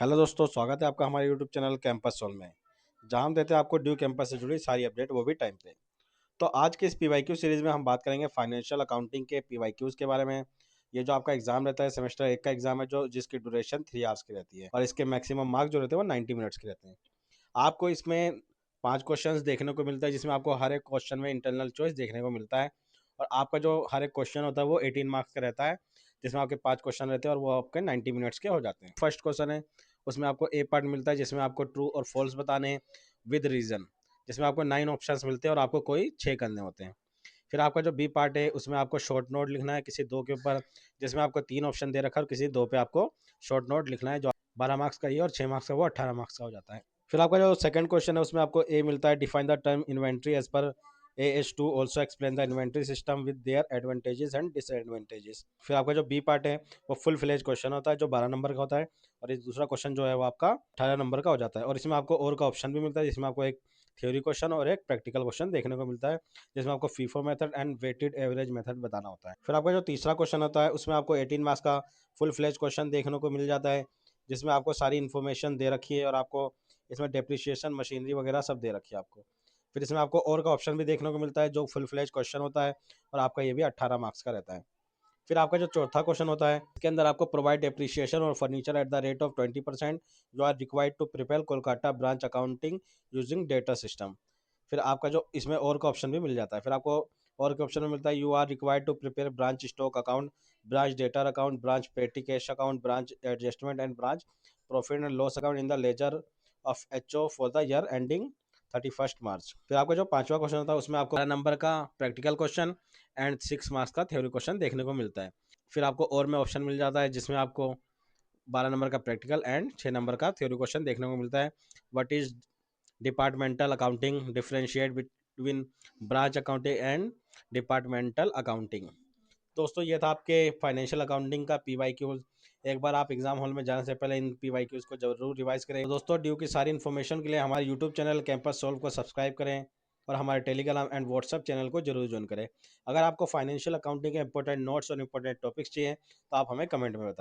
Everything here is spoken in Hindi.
हेलो दोस्तों, स्वागत है आपका हमारे यूट्यूब चैनल कैंपस सोल में, जहां हम देते हैं आपको ड्यू कैंपस से जुड़ी सारी अपडेट, वो भी टाइम पे। तो आज के इस पीवाईक्यू सीरीज में हम बात करेंगे फाइनेंशियल अकाउंटिंग के पीवाईक्यूज के बारे में। ये जो आपका एग्जाम रहता है, सेमेस्टर 1 का एग्जाम है, जो जिसकी ड्यूरेशन 3 आवर्स की रहती है और इसके मैक्सिमम मार्क्स जो रहते हैं वो 90 मिनट्स के रहते हैं। आपको इसमें 5 क्वेश्चंस देखने को मिलता है, जिसमें आपको हर एक क्वेश्चन में इंटरनल चॉइस देखने को मिलता है। और आपका जो हर एक क्वेश्चन होता है वो 18 मार्क्स का रहता है, जिसमें आपके 5 क्वेश्चन रहते हैं और वो आपके 90 मिनट्स के हो जाते हैं। फर्स्ट क्वेश्चन है, उसमें आपको ए पार्ट मिलता है, जिसमें आपको ट्रू और फॉल्स बताने हैं विद रीजन, जिसमें आपको 9 ऑप्शंस मिलते हैं और आपको कोई 6 करने होते हैं। फिर आपका जो बी पार्ट है, उसमें आपको शॉर्ट नोट लिखना है किसी दो के ऊपर, जिसमें आपको 3 ऑप्शन दे रखा है और किसी दो पे आपको शॉर्ट नोट लिखना है, जो 12 मार्क्स का ये और 6 मार्क्स का वो 18 मार्क्स का हो जाता है। फिर आपका जो सेकंड क्वेश्चन है, उसमें आपको ए मिलता है, define the term inventory as per AS2 also explain the inventory system with their advantages and disadvantages. फिर आपका जो बी पार्ट है वो फुल फ्लेज क्वेश्चन होता है, जो 12 नंबर का होता है, और ये दूसरा क्वेश्चन जो है वो आपका 18 नंबर का हो जाता है। और इसमें आपको और का ऑप्शन भी मिलता है, जिसमें आपको एक थ्योरी क्वेश्चन और एक प्रैक्टिकल क्वेश्चन देखने को मिलता है, जिसमें आपको FIFO method and weighted average method बताना होता है। फिर आपका जो तीसरा क्वेश्चन होता है, उसमें आपको 18 मार्क्स का फुल फ्लेज क्वेश्चन देखने को मिल जाता है, जिसमें आपको सारी इन्फॉर्मेशन दे रखी है और आपको इसमें डेप्रिसिएशन मशीनरी वगैरह सब दे रखी है आपको। फिर इसमें आपको और का ऑप्शन भी देखने को मिलता है, जो फुल फ्लेज क्वेश्चन होता है, और आपका ये भी 18 मार्क्स का रहता है। फिर आपका जो चौथा क्वेश्चन होता है, इसके अंदर आपको प्रोवाइड डेप्रिसिएशन और furniture at the rate of 20% जो are required to prepare Kolkata branch accounting using data system. फिर आपका जो इसमें और का ऑप्शन भी मिल जाता है। फिर आपको और के ऑप्शन में मिलता है, you are required to prepare branch stock account, branch debtor account, branch petty cash account, branch adjustment and branch profit and loss account in the ledger of HO for the year ending 31 March. फिर आपका जो पांचवा क्वेश्चन होता है, उसमें आपको 12 नंबर का प्रैक्टिकल क्वेश्चन एंड 6 मार्क्स का थ्योरी क्वेश्चन देखने को मिलता है। फिर आपको और में ऑप्शन मिल जाता है, जिसमें आपको 12 नंबर का प्रैक्टिकल एंड 6 नंबर का थ्योरी क्वेश्चन देखने को मिलता है। What is departmental accounting, differentiate between branch accounting and departmental accounting. दोस्तों, ये था आपके फाइनेंशियल अकाउंटिंग का पीवाईक्यूज। एक बार आप एग्जाम हॉल में जाने से पहले इन पीवाईक्यूज को जरूर रिवाइज करें। तो दोस्तों, ड्यू की सारी इन्फॉर्मेशन के लिए हमारे यूट्यूब चैनल कैंपस सोल्व को सब्सक्राइब करें और हमारे टेलीग्राम एंड व्हाट्सअप चैनल को जरूर ज्वाइन करें। अगर आपको फाइनेंशियल अकाउंटिंग के इंपॉर्टेंट नोट्स और इंपॉर्टेंट टॉपिक्स चाहिए, तो आप हमें कमेंट में बताएं।